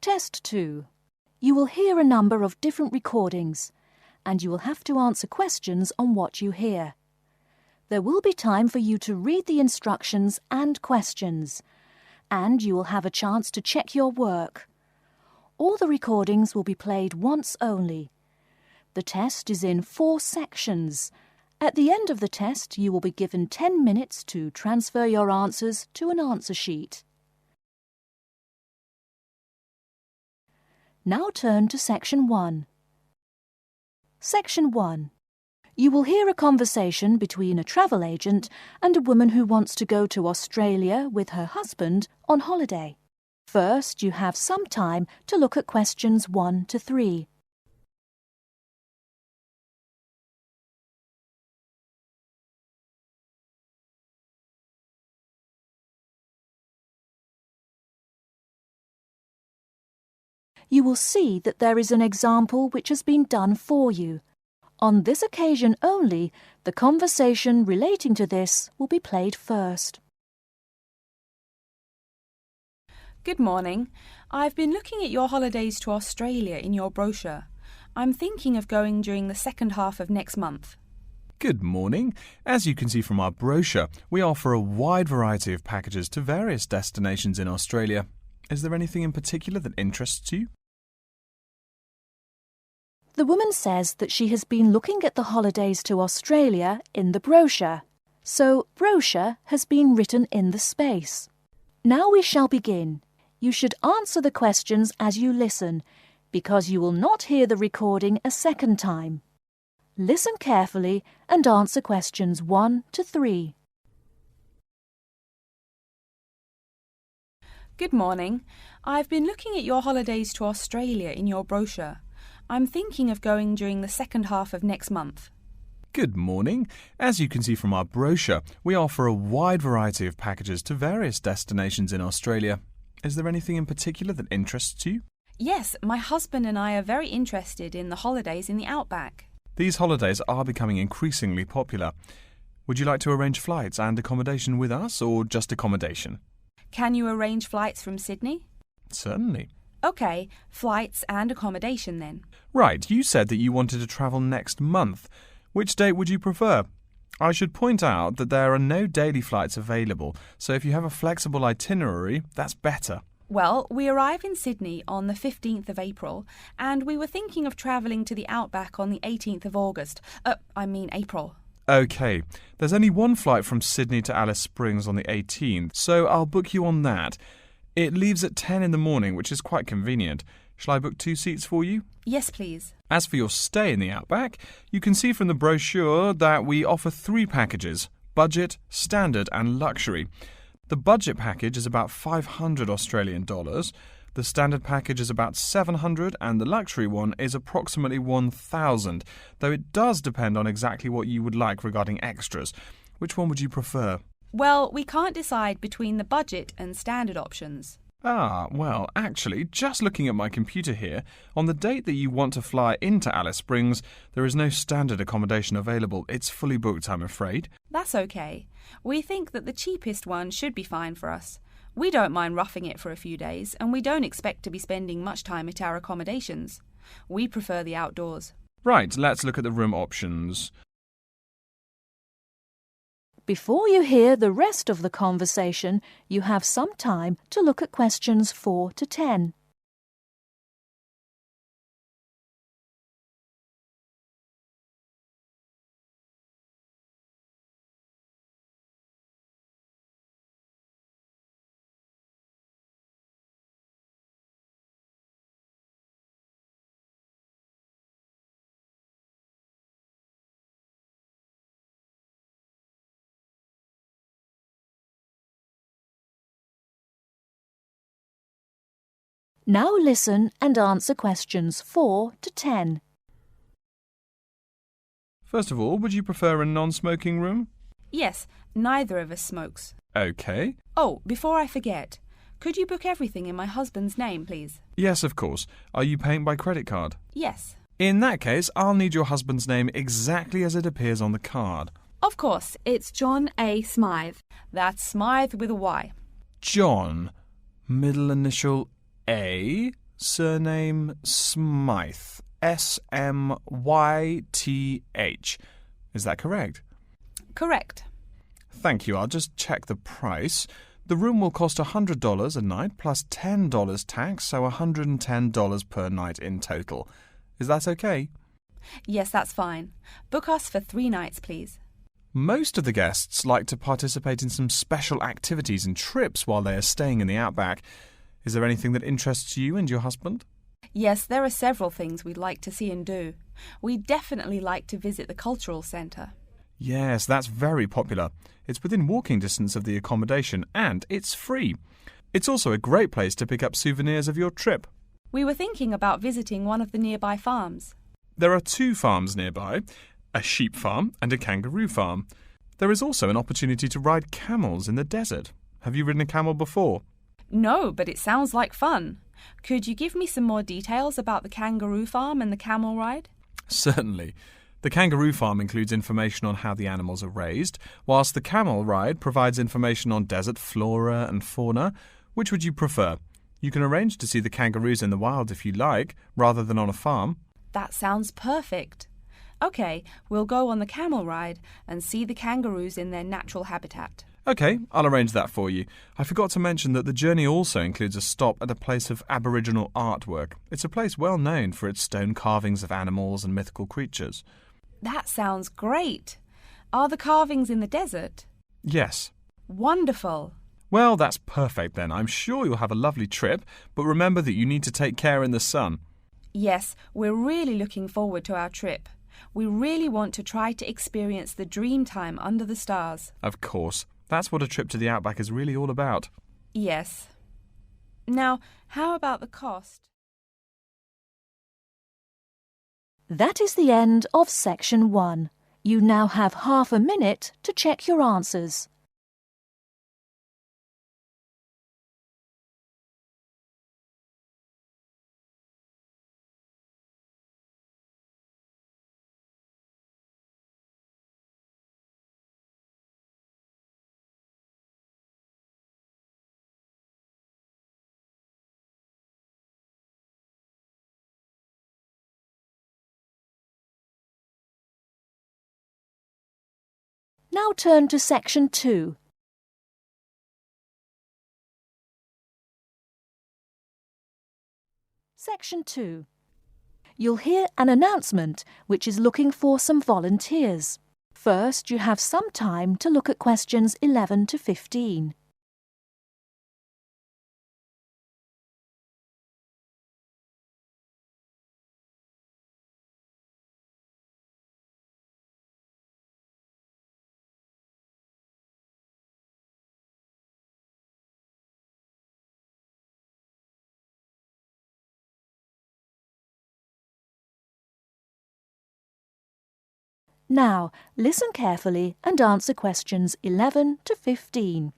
Test 2. You will hear a number of different recordings, and you will have to answer questions on what you hear. There will be time for you to read the instructions and questions, and you will have a chance to check your work. All the recordings will be played once only. The test is in 4 sections. At the end of the test, you will be given 10 minutes to transfer your answers to an answer sheet. Now turn to Section 1. Section 1. You will hear a conversation between a travel agent and a woman who wants to go to Australia with her husband on holiday. First, you have some time to look at questions 1 to 3. You will see that there is an example which has been done for you. On this occasion only, the conversation relating to this will be played first. Good morning. I've been looking at your holidays to Australia in your brochure. I'm thinking of going during the second half of next month. Good morning. As you can see from our brochure, we offer a wide variety of packages to various destinations in Australia. Is there anything in particular that interests you? The woman says that she has been looking at the holidays to Australia in the brochure. So, brochure has been written in the space. Now we shall begin. You should answer the questions as you listen, because you will not hear the recording a second time. Listen carefully and answer questions 1 to 3. Good morning. I've been looking at your holidays to Australia in your brochure. I'm thinking of going during the second half of next month. Good morning. As you can see from our brochure, we offer a wide variety of packages to various destinations in Australia. Is there anything in particular that interests you? Yes, my husband and I are very interested in the holidays in the outback. These holidays are becoming increasingly popular. Would you like to arrange flights and accommodation with us, or just accommodation? Can you arrange flights from Sydney? Certainly. OK, flights and accommodation then. Right, you said that you wanted to travel next month. Which date would you prefer? I should point out that there are no daily flights available, so if you have a flexible itinerary, that's better. Well, we arrive in Sydney on the 15th of April, and we were thinking of travelling to the outback on the 18th of August. April. OK, there's only one flight from Sydney to Alice Springs on the 18th, so I'll book you on that. It leaves at 10 in the morning, which is quite convenient. Shall I book 2 seats for you? Yes, please. As for your stay in the outback, you can see from the brochure that we offer 3 packages: budget, standard and luxury. The budget package is about $500 Australian dollars, the standard package is about $700 and the luxury one is approximately $1,000, though it does depend on exactly what you would like regarding extras. Which one would you prefer? Well, we can't decide between the budget and standard options. Well, actually, just looking at my computer here, on the date that you want to fly into Alice Springs, there is no standard accommodation available. It's fully booked, I'm afraid. That's okay. We think that the cheapest one should be fine for us. We don't mind roughing it for a few days, and we don't expect to be spending much time at our accommodations. We prefer the outdoors. Right, let's look at the room options. Before you hear the rest of the conversation, you have some time to look at questions 4 to 10. Now listen and answer questions 4 to 10. First of all, would you prefer a non-smoking room? Yes, neither of us smokes. OK. Oh, before I forget, could you book everything in my husband's name, please? Yes, of course. Are you paying by credit card? Yes. In that case, I'll need your husband's name exactly as it appears on the card. Of course, it's John A. Smythe. That's Smythe with a Y. John. Middle initial A. Surname Smythe. S-M-Y-T-H. Is that correct? Correct. Thank you. I'll just check the price. The room will cost $100 a night plus $10 tax, so $110 per night in total. Is that okay? Yes, that's fine. Book us for 3 nights, please. Most of the guests like to participate in some special activities and trips while they are staying in the outback. Is there anything that interests you and your husband? Yes, there are several things we'd like to see and do. We'd definitely like to visit the cultural centre. Yes, that's very popular. It's within walking distance of the accommodation and it's free. It's also a great place to pick up souvenirs of your trip. We were thinking about visiting one of the nearby farms. There are 2 farms nearby, a sheep farm and a kangaroo farm. There is also an opportunity to ride camels in the desert. Have you ridden a camel before? No, but it sounds like fun. Could you give me some more details about the kangaroo farm and the camel ride? Certainly. The kangaroo farm includes information on how the animals are raised, whilst the camel ride provides information on desert flora and fauna. Which would you prefer? You can arrange to see the kangaroos in the wild if you like, rather than on a farm. That sounds perfect. OK, we'll go on the camel ride and see the kangaroos in their natural habitat. OK, I'll arrange that for you. I forgot to mention that the journey also includes a stop at a place of Aboriginal artwork. It's a place well known for its stone carvings of animals and mythical creatures. That sounds great. Are the carvings in the desert? Yes. Wonderful. Well, that's perfect then. I'm sure you'll have a lovely trip, but remember that you need to take care in the sun. Yes, we're really looking forward to our trip. We really want to try to experience the dream time under the stars. Of course. That's what a trip to the outback is really all about. Yes. Now, how about the cost? That is the end of section 1. You now have half a minute to check your answers. Now turn to section 2. Section 2. You'll hear an announcement which is looking for some volunteers. First, you have some time to look at questions 11 to 15. Now, listen carefully and answer questions 11 to 15.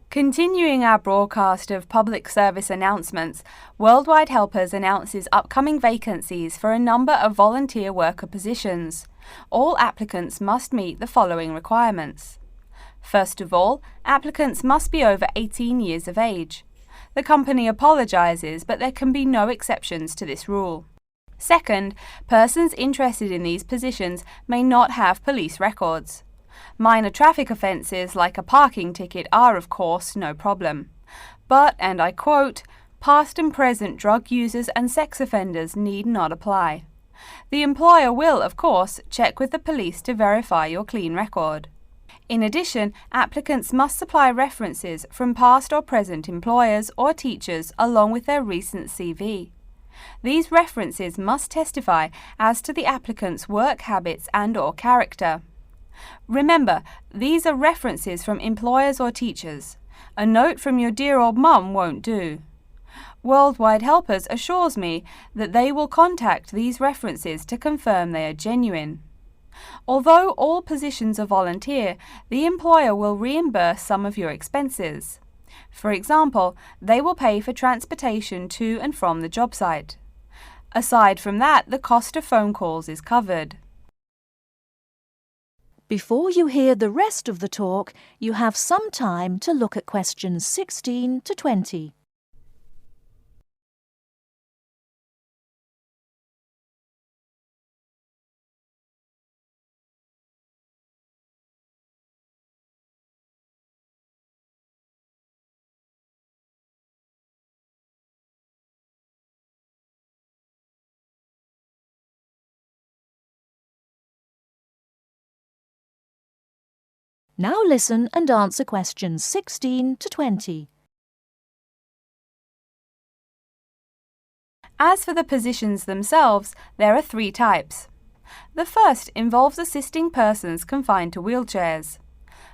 Continuing our broadcast of public service announcements, Worldwide Helpers announces upcoming vacancies for a number of volunteer worker positions. All applicants must meet the following requirements. First of all, applicants must be over 18 years of age. The company apologises, but there can be no exceptions to this rule. Second, persons interested in these positions may not have police records. Minor traffic offences like a parking ticket are, of course, no problem. But, and I quote, past and present drug users and sex offenders need not apply. The employer will, of course, check with the police to verify your clean record. In addition, applicants must supply references from past or present employers or teachers along with their recent CV. These references must testify as to the applicant's work habits and/or character. Remember, these are references from employers or teachers. A note from your dear old mum won't do. Worldwide Helpers assures me that they will contact these references to confirm they are genuine. Although all positions are volunteer, the employer will reimburse some of your expenses. For example, they will pay for transportation to and from the job site. Aside from that, the cost of phone calls is covered. Before you hear the rest of the talk, you have some time to look at questions 16 to 20. Now listen and answer questions 16 to 20. As for the positions themselves, there are 3 types. The first involves assisting persons confined to wheelchairs.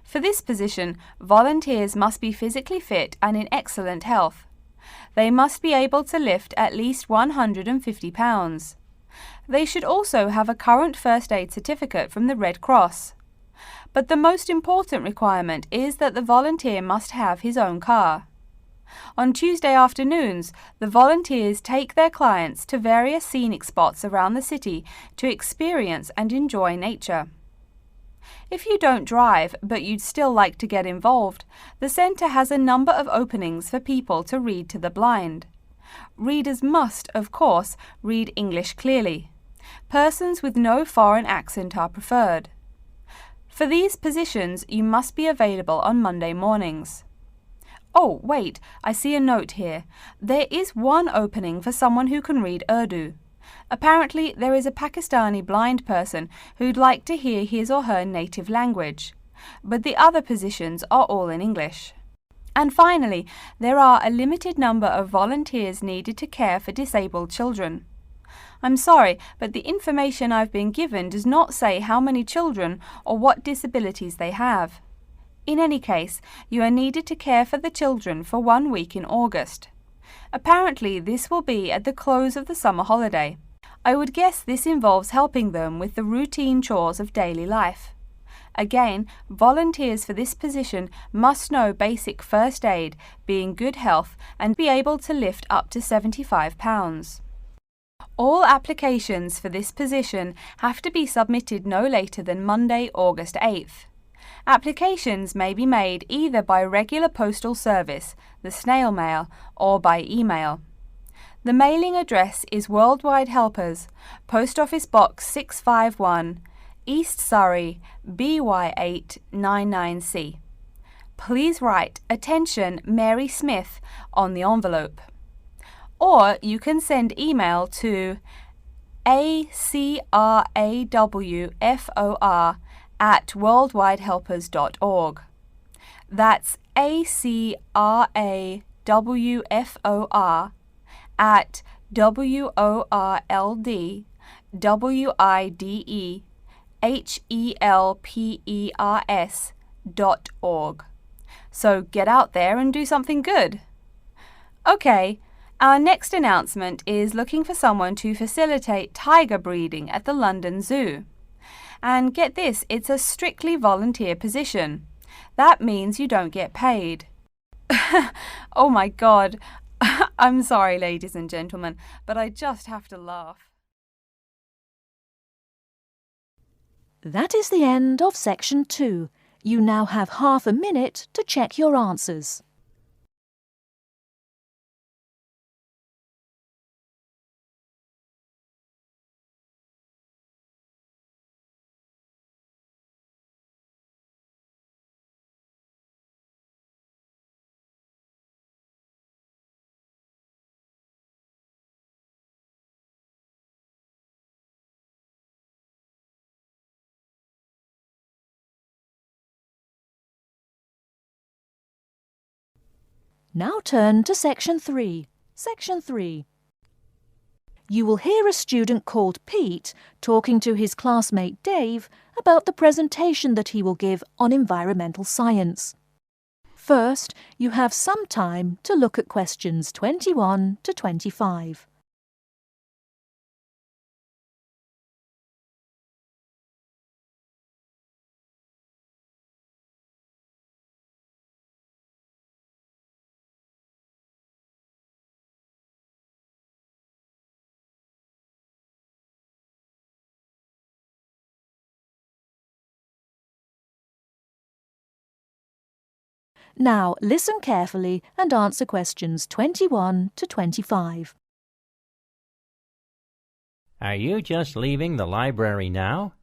For this position, volunteers must be physically fit and in excellent health. They must be able to lift at least 150 pounds. They should also have a current first aid certificate from the Red Cross. But the most important requirement is that the volunteer must have his own car. On Tuesday afternoons, the volunteers take their clients to various scenic spots around the city to experience and enjoy nature. If you don't drive but you'd still like to get involved, the centre has a number of openings for people to read to the blind. Readers must, of course, read English clearly. Persons with no foreign accent are preferred. For these positions, you must be available on Monday mornings. Oh, wait, I see a note here. There is one opening for someone who can read Urdu. Apparently, there is a Pakistani blind person who'd like to hear his or her native language, but the other positions are all in English. And finally, there are a limited number of volunteers needed to care for disabled children. I'm sorry, but the information I've been given does not say how many children or what disabilities they have. In any case, you are needed to care for the children for 1 week in August. Apparently, this will be at the close of the summer holiday. I would guess this involves helping them with the routine chores of daily life. Again, volunteers for this position must know basic first aid, be in good health, and be able to lift up to 75 pounds. All applications for this position have to be submitted no later than Monday, August 8th. Applications may be made either by regular postal service, the snail mail, or by email. The mailing address is Worldwide Helpers, Post Office Box 651, East Surrey, BY8 99C. Please write "Attention Mary Smith" on the envelope. Or you can send email to acrawfor@worldwidehelpers.org. That's acrawfor@worldwidehelpers.org. So get out there and do something good. Okay. Our next announcement is looking for someone to facilitate tiger breeding at the London Zoo. And get this, it's a strictly volunteer position. That means you don't get paid. Oh my God. I'm sorry, ladies and gentlemen, but I just have to laugh. That is the end of section 2. You now have half a minute to check your answers. Now turn to section 3. Section 3. You will hear a student called Pete talking to his classmate Dave about the presentation that he will give on environmental science. First, you have some time to look at questions 21 to 25. Now listen carefully and answer questions 21 to 25. Are you just leaving the library now?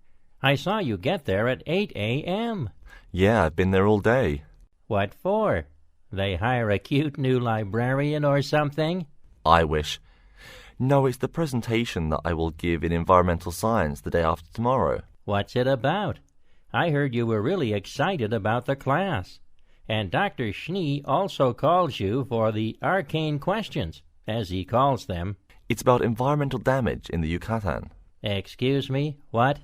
I saw you get there at 8 a.m. Yeah, I've been there all day. What for? They hire a cute new librarian or something? I wish. No, it's the presentation that I will give in environmental science the day after tomorrow. What's it about? I heard you were really excited about the class. And Dr. Schnee also calls you for the arcane questions, as he calls them. It's about environmental damage in the Yucatan. Excuse me, what?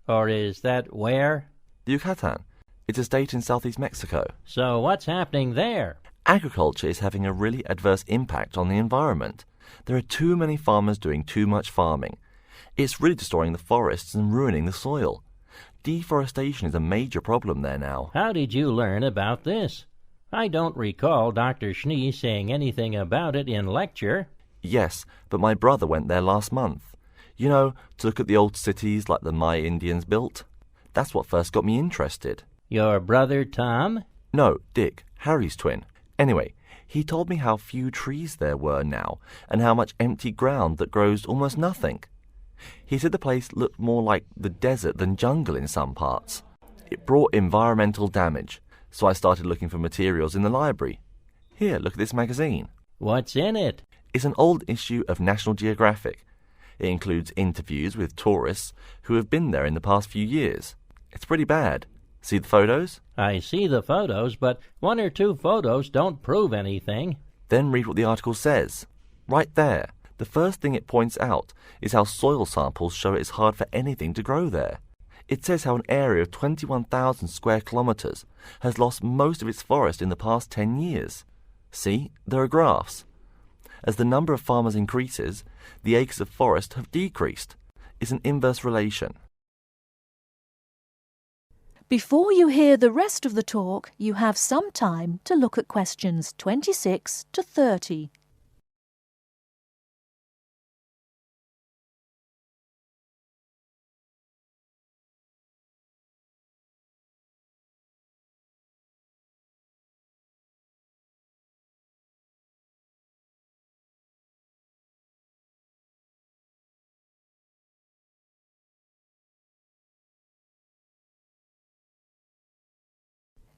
Or is that where? The Yucatan. It's a state in southeast Mexico. So what's happening there? Agriculture is having a really adverse impact on the environment. There are too many farmers doing too much farming. It's really destroying the forests and ruining the soil. Deforestation is a major problem there now. How did you learn about this? I don't recall Dr. Schnee saying anything about it in lecture. Yes, but my brother went there last month. You know, to look at the old cities like the Maya Indians built. That's what first got me interested. Your brother Tom? No, Dick, Harry's twin. Anyway, he told me how few trees there were now and how much empty ground that grows almost nothing. He said the place looked more like the desert than jungle in some parts. It brought environmental damage, so I started looking for materials in the library. Here, look at this magazine. What's in it? It's an old issue of National Geographic. It includes interviews with tourists who have been there in the past few years. It's pretty bad. See the photos? I see the photos, but 1 or 2 photos don't prove anything. Then read what the article says. Right there. The first thing it points out is how soil samples show it's hard for anything to grow there. It says how an area of 21,000 square kilometers has lost most of its forest in the past 10 years. See, there are graphs. As the number of farmers increases, the acres of forest have decreased. It's an inverse relation. Before you hear the rest of the talk, you have some time to look at questions 26 to 30.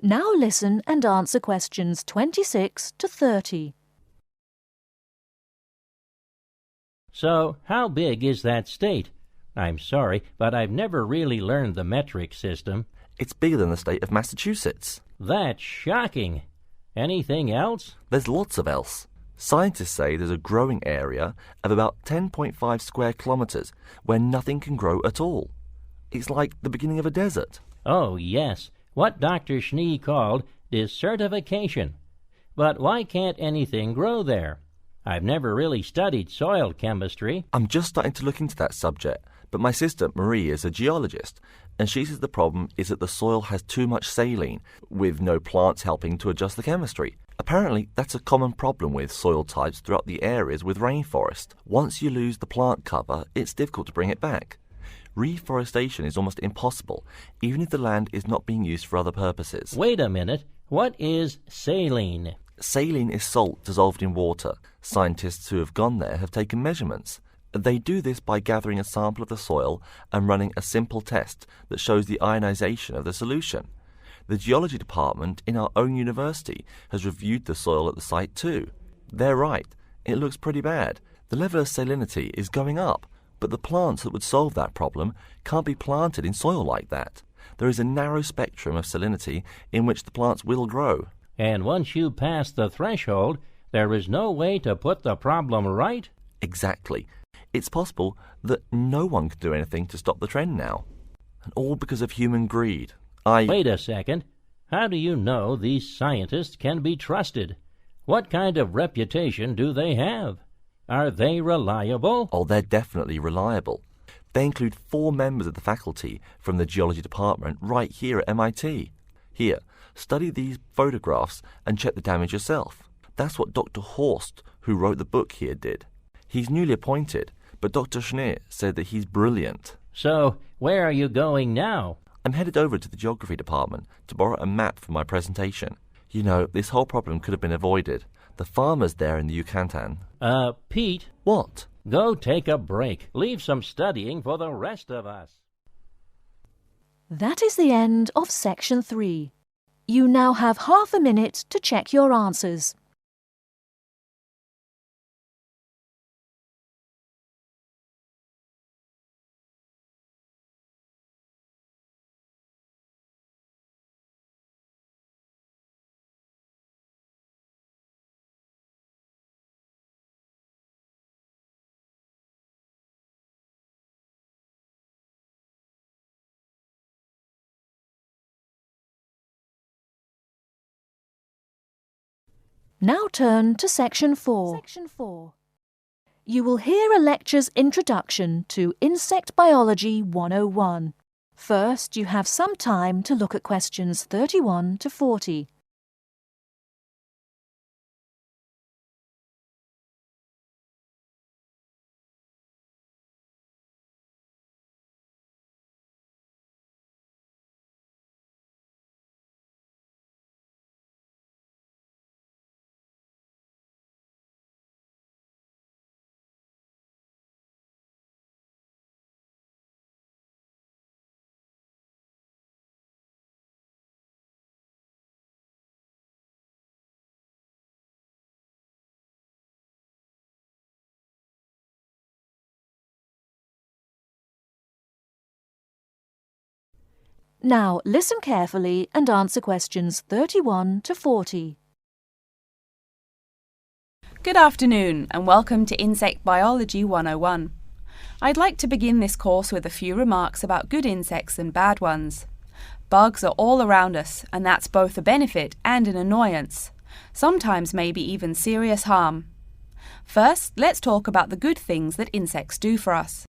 Now listen and answer questions 26 to 30. So, how big is that state? I'm sorry, but I've never really learned the metric system. It's bigger than the state of Massachusetts. That's shocking. Anything else? There's lots of else. Scientists say there's a growing area of about 10.5 square kilometers where nothing can grow at all. It's like the beginning of a desert. Oh, yes. What Dr. Schnee called desertification. But why can't anything grow there? I've never really studied soil chemistry. I'm just starting to look into that subject, but my sister Marie is a geologist, and she says the problem is that the soil has too much saline, with no plants helping to adjust the chemistry. Apparently, that's a common problem with soil types throughout the areas with rainforest. Once you lose the plant cover, it's difficult to bring it back. Reforestation is almost impossible, even if the land is not being used for other purposes. Wait a minute. What is saline? Saline is salt dissolved in water. Scientists who have gone there have taken measurements. They do this by gathering a sample of the soil and running a simple test that shows the ionization of the solution. The geology department in our own university has reviewed the soil at the site too. They're right. It looks pretty bad. The level of salinity is going up. But the plants that would solve that problem can't be planted in soil like that. There is a narrow spectrum of salinity in which the plants will grow. And once you pass the threshold, there is no way to put the problem right? Exactly. It's possible that no one can do anything to stop the trend now. And all because of human greed. Wait a second. How do you know these scientists can be trusted? What kind of reputation do they have? Are they reliable? Oh, they're definitely reliable. They include 4 members of the faculty from the geology department right here at MIT. Here, study these photographs and check the damage yourself. That's what Dr. Horst, who wrote the book here, did. He's newly appointed, but Dr. Schnee said that he's brilliant. So, where are you going now? I'm headed over to the geography department to borrow a map for my presentation. You know, this whole problem could have been avoided. The farmers there in the Yucatan... Pete? What? Go take a break. Leave some studying for the rest of us. That is the end of Section 3. You now have half a minute to check your answers. Now turn to Section 4. You will hear a lecture's introduction to Insect Biology 101. First, you have some time to look at questions 31 to 40. Now listen carefully and answer questions 31 to 40. Good afternoon and welcome to Insect Biology 101. I'd like to begin this course with a few remarks about good insects and bad ones. Bugs are all around us, and that's both a benefit and an annoyance, sometimes maybe even serious harm. First, let's talk about the good things that insects do for us.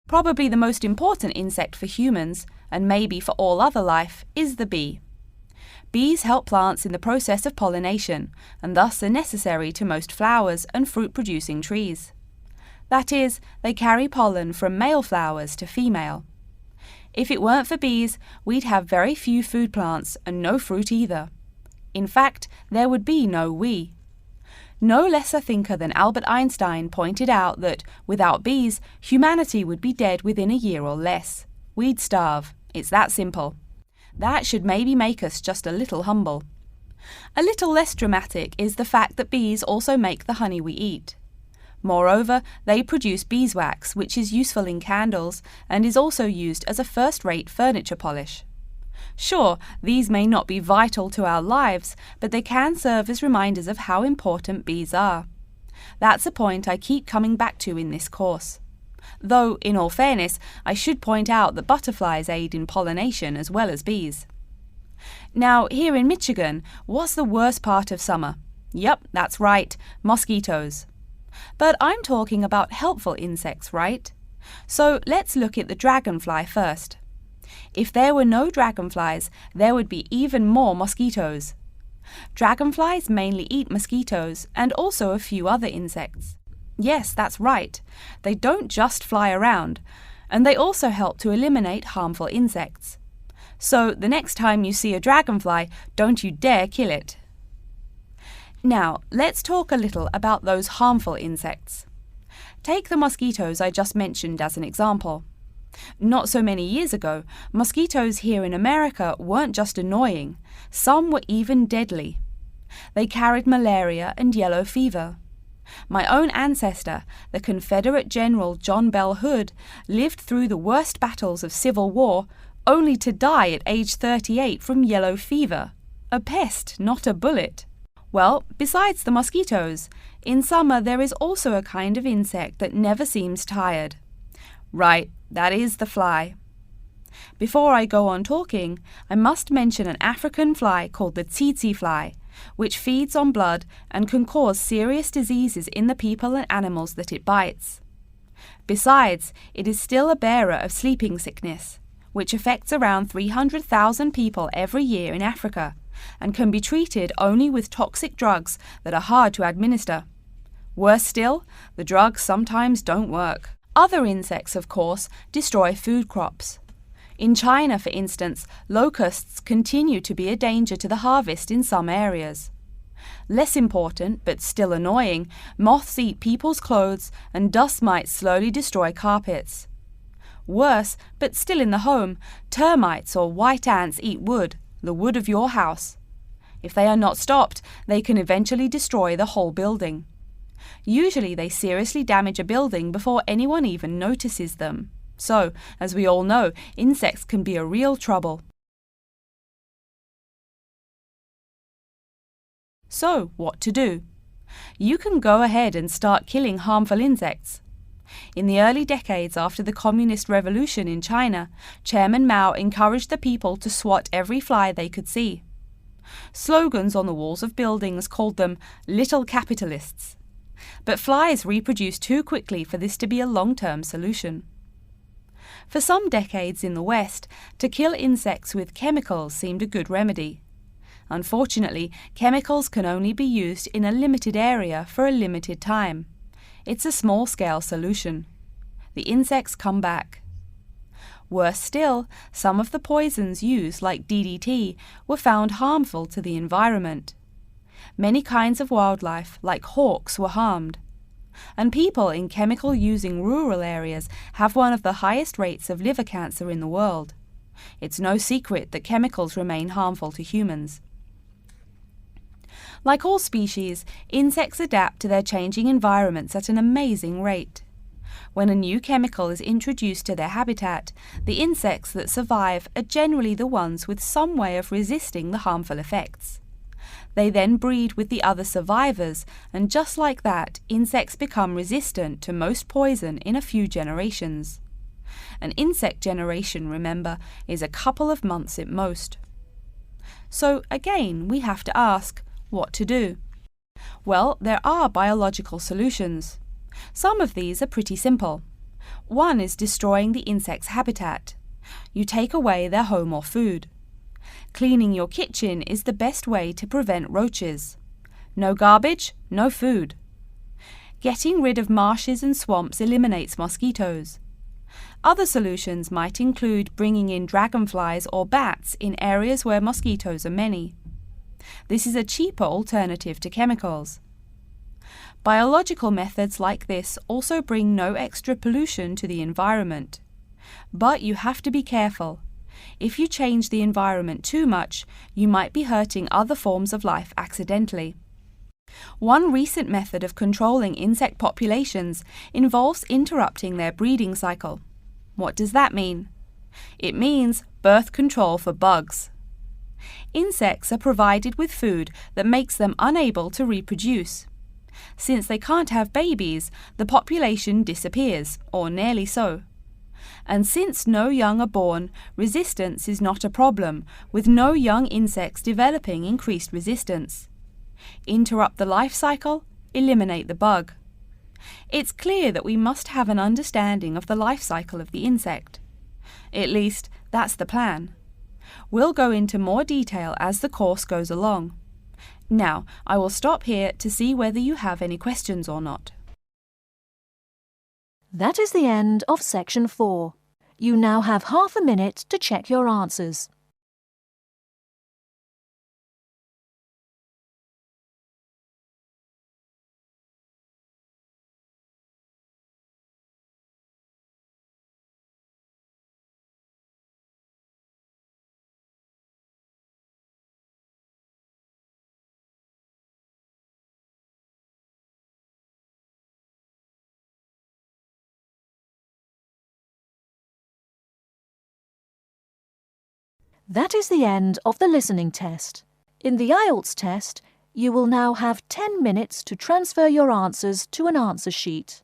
Probably the most important insect for humans, and maybe for all other life, is the bee. Bees help plants in the process of pollination, and thus are necessary to most flowers and fruit-producing trees. That is, they carry pollen from male flowers to female. If it weren't for bees, we'd have very few food plants and no fruit either. In fact, there would be no we. No less a thinker than Albert Einstein pointed out that, without bees, humanity would be dead within a year or less. We'd starve. It's that simple. That should maybe make us just a little humble. A little less dramatic is the fact that bees also make the honey we eat. Moreover, they produce beeswax, which is useful in candles and is also used as a first-rate furniture polish. Sure, these may not be vital to our lives, but they can serve as reminders of how important bees are. That's a point I keep coming back to in this course. Though, in all fairness, I should point out that butterflies aid in pollination as well as bees. Now, here in Michigan, what's the worst part of summer? Yep, that's right, mosquitoes. But I'm talking about helpful insects, right? So let's look at the dragonfly first. If there were no dragonflies, there would be even more mosquitoes. Dragonflies mainly eat mosquitoes and also a few other insects. Yes, that's right. They don't just fly around, and they also help to eliminate harmful insects. So the next time you see a dragonfly, don't you dare kill it. Now, let's talk a little about those harmful insects. Take the mosquitoes I just mentioned as an example. Not so many years ago, mosquitoes here in America weren't just annoying, some were even deadly. They carried malaria and yellow fever. My own ancestor, the Confederate General John Bell Hood, lived through the worst battles of Civil War, only to die at age 38 from yellow fever. A pest, not a bullet. Well, besides the mosquitoes, in summer there is also a kind of insect that never seems tired. Right, that is the fly. Before I go on talking, I must mention an African fly called the tsetse fly, which feeds on blood and can cause serious diseases in the people and animals that it bites. Besides, it is still a bearer of sleeping sickness, which affects around 300,000 people every year in Africa, and can be treated only with toxic drugs that are hard to administer. Worse still, the drugs sometimes don't work. Other insects, of course, destroy food crops. In China, for instance, locusts continue to be a danger to the harvest in some areas. Less important, but still annoying, moths eat people's clothes and dust mites slowly destroy carpets. Worse, but still in the home, termites or white ants eat wood, the wood of your house. If they are not stopped, they can eventually destroy the whole building. Usually they seriously damage a building before anyone even notices them. So, as we all know, insects can be a real trouble. So, what to do? You can go ahead and start killing harmful insects. In the early decades after the Communist Revolution in China, Chairman Mao encouraged the people to swat every fly they could see. Slogans on the walls of buildings called them little capitalists. But flies reproduce too quickly for this to be a long-term solution. For some decades in the West, to kill insects with chemicals seemed a good remedy. Unfortunately, chemicals can only be used in a limited area for a limited time. It's a small-scale solution. The insects come back. Worse still, some of the poisons used, like DDT, were found harmful to the environment. Many kinds of wildlife, like hawks, were harmed. And people in chemical-using rural areas have one of the highest rates of liver cancer in the world. It's no secret that chemicals remain harmful to humans. Like all species, insects adapt to their changing environments at an amazing rate. When a new chemical is introduced to their habitat, the insects that survive are generally the ones with some way of resisting the harmful effects. They then breed with the other survivors, and just like that, insects become resistant to most poison in a few generations. An insect generation, remember, is a couple of months at most. So again, we have to ask, what to do? Well, there are biological solutions. Some of these are pretty simple. One is destroying the insect's habitat. You take away their home or food. Cleaning your kitchen is the best way to prevent roaches. No garbage, no food. Getting rid of marshes and swamps eliminates mosquitoes. Other solutions might include bringing in dragonflies or bats in areas where mosquitoes are many. This is a cheaper alternative to chemicals. Biological methods like this also bring no extra pollution to the environment. But you have to be careful. If you change the environment too much, you might be hurting other forms of life accidentally. One recent method of controlling insect populations involves interrupting their breeding cycle. What does that mean? It means birth control for bugs. Insects are provided with food that makes them unable to reproduce. Since they can't have babies, the population disappears, or nearly so. And since no young are born, resistance is not a problem, with no young insects developing increased resistance. Interrupt the life cycle, eliminate the bug. It's clear that we must have an understanding of the life cycle of the insect. At least, that's the plan. We'll go into more detail as the course goes along. Now, I will stop here to see whether you have any questions or not. That is the end of Section 4. You now have half a minute to check your answers. That is the end of the listening test. In the IELTS test, you will now have 10 minutes to transfer your answers to an answer sheet.